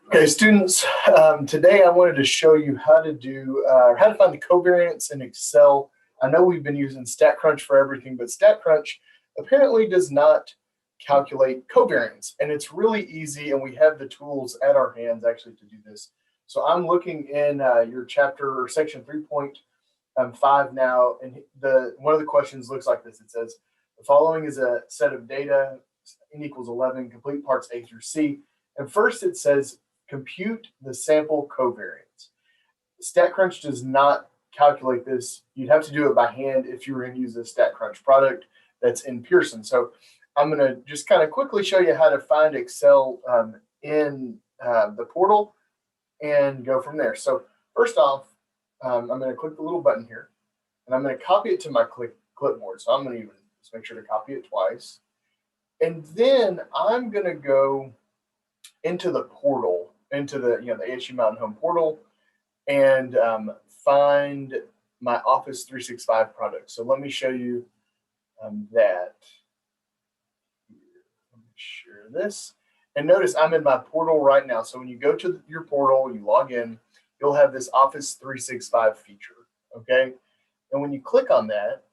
Okay, students, today I wanted to show you how to do, how to find the covariance in Excel. I know we've been using Statcrunch for everything, but Statcrunch apparently does not calculate covariance, and it's really easy, and we have the tools at our hands actually to do this. So I'm looking in your chapter or section 3.5 now, and one of the questions looks like this. It says, the following is a set of data, n equals 11, complete parts A through C. And first it says, compute the sample covariance. Statcrunch does not calculate this. You'd have to do it by hand if you were going to use a Statcrunch product that's in Pearson. So I'm going to just kind of quickly show you how to find Excel in the portal and go from there. So first off, I'm going to click the little button here, and I'm going to copy it to my clipboard. So I'm going to even just make sure to copy it twice. And then I'm going to go into the portal, into the the ASU Mountain Home portal, and find my Office 365 product. So let me show you that. Let me share this. And notice I'm in my portal right now. So when you go to your portal, you log in, you'll have this Office 365 feature, okay? And when you click on that,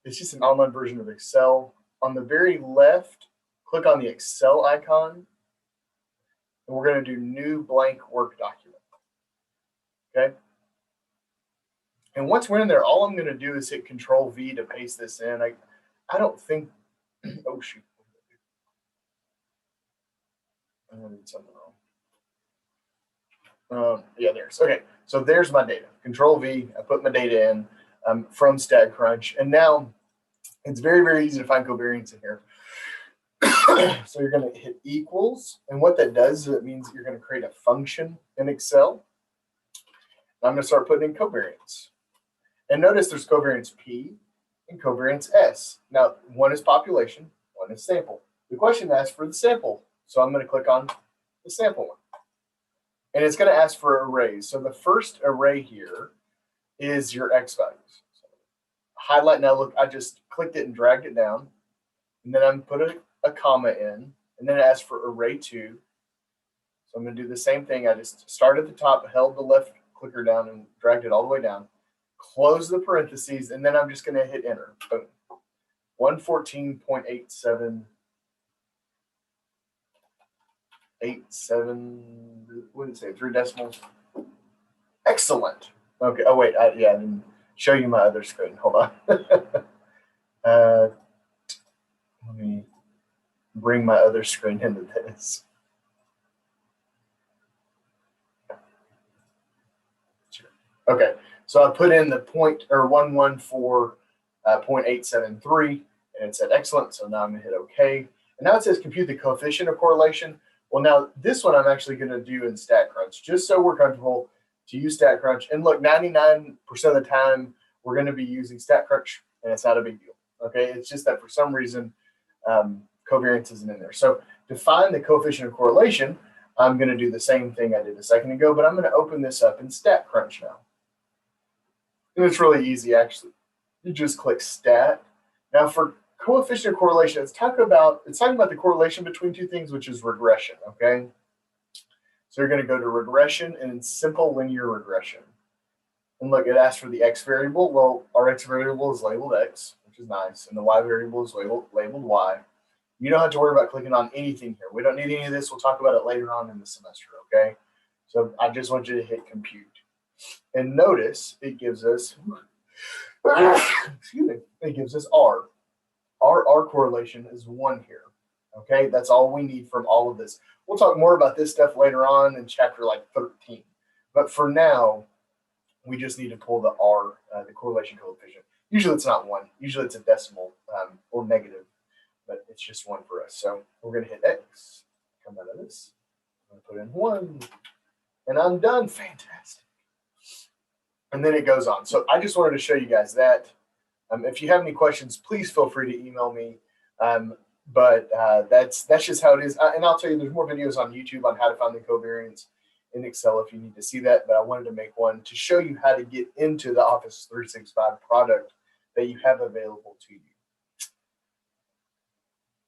it's just an online version of Excel. On the very left, click on the Excel icon, and we're going to do new blank work document, okay? And once we're in there, all I'm going to do is hit Control V to paste this in. I don't think, oh shoot, I did something wrong. Yeah, there's, okay, so there's my data. Control V, I put my data in from Statcrunch, and now it's very, very easy to find covariance in here. So you're going to hit equals, and what that does is it means that you're going to create a function in Excel. I'm going to start putting in covariance. And notice there's covariance P and covariance S. Now, one is population, one is sample. The question asks for the sample, so I'm going to click on the sample one. And it's going to ask for arrays. So the first array here is your X values. So highlight now, look, I just clicked it and dragged it down. And then I'm putting a comma in, and then it asks for array 2. So I'm going to do the same thing. I just started at the top, held the left clicker down, and dragged it all the way down. Close the parentheses, and then I'm just going to hit enter. Boom. 114.87. What did it say? 3 decimals. Excellent. Okay. Oh wait. I didn't show you my other screen. Hold on. Let me bring my other screen into this. Okay, so I put in the 114.873, and it said excellent. So now I'm gonna hit OK. And now it says compute the coefficient of correlation. Well, now this one I'm actually gonna do in Statcrunch, just so we're comfortable to use Statcrunch. And look, 99% of the time we're gonna be using Statcrunch, and it's not a big deal. Okay, it's just that for some reason covariance isn't in there. So to find the coefficient of correlation, I'm going to do the same thing I did a second ago, but I'm going to open this up in Statcrunch now. And it's really easy, actually. You just click Stat. Now for coefficient of correlation, it's talking about the correlation between two things, which is regression, okay? So you're going to go to regression, and it's simple linear regression. And look, it asks for the X variable. Well, our X variable is labeled X, which is nice, and the Y variable is labeled Y. You don't have to worry about clicking on anything here. We don't need any of this. We'll talk about it later on in the semester, okay? So I just want you to hit compute. And notice it gives us, excuse me, it gives us R. Our correlation is 1 here, okay? That's all we need from all of this. We'll talk more about this stuff later on in chapter like 13. But for now, we just need to pull the R, the correlation coefficient. Usually it's not 1. Usually it's a decimal or negative, but it's just 1 for us. So we're going to hit X. Come out of this. I'm going to put in 1, and I'm done. Fantastic. And then it goes on. So I just wanted to show you guys that. If you have any questions, please feel free to email me. But that's just how it is. And I'll tell you, there's more videos on YouTube on how to find the covariance in Excel if you need to see that. But I wanted to make one to show you how to get into the Office 365 product that you have available to you.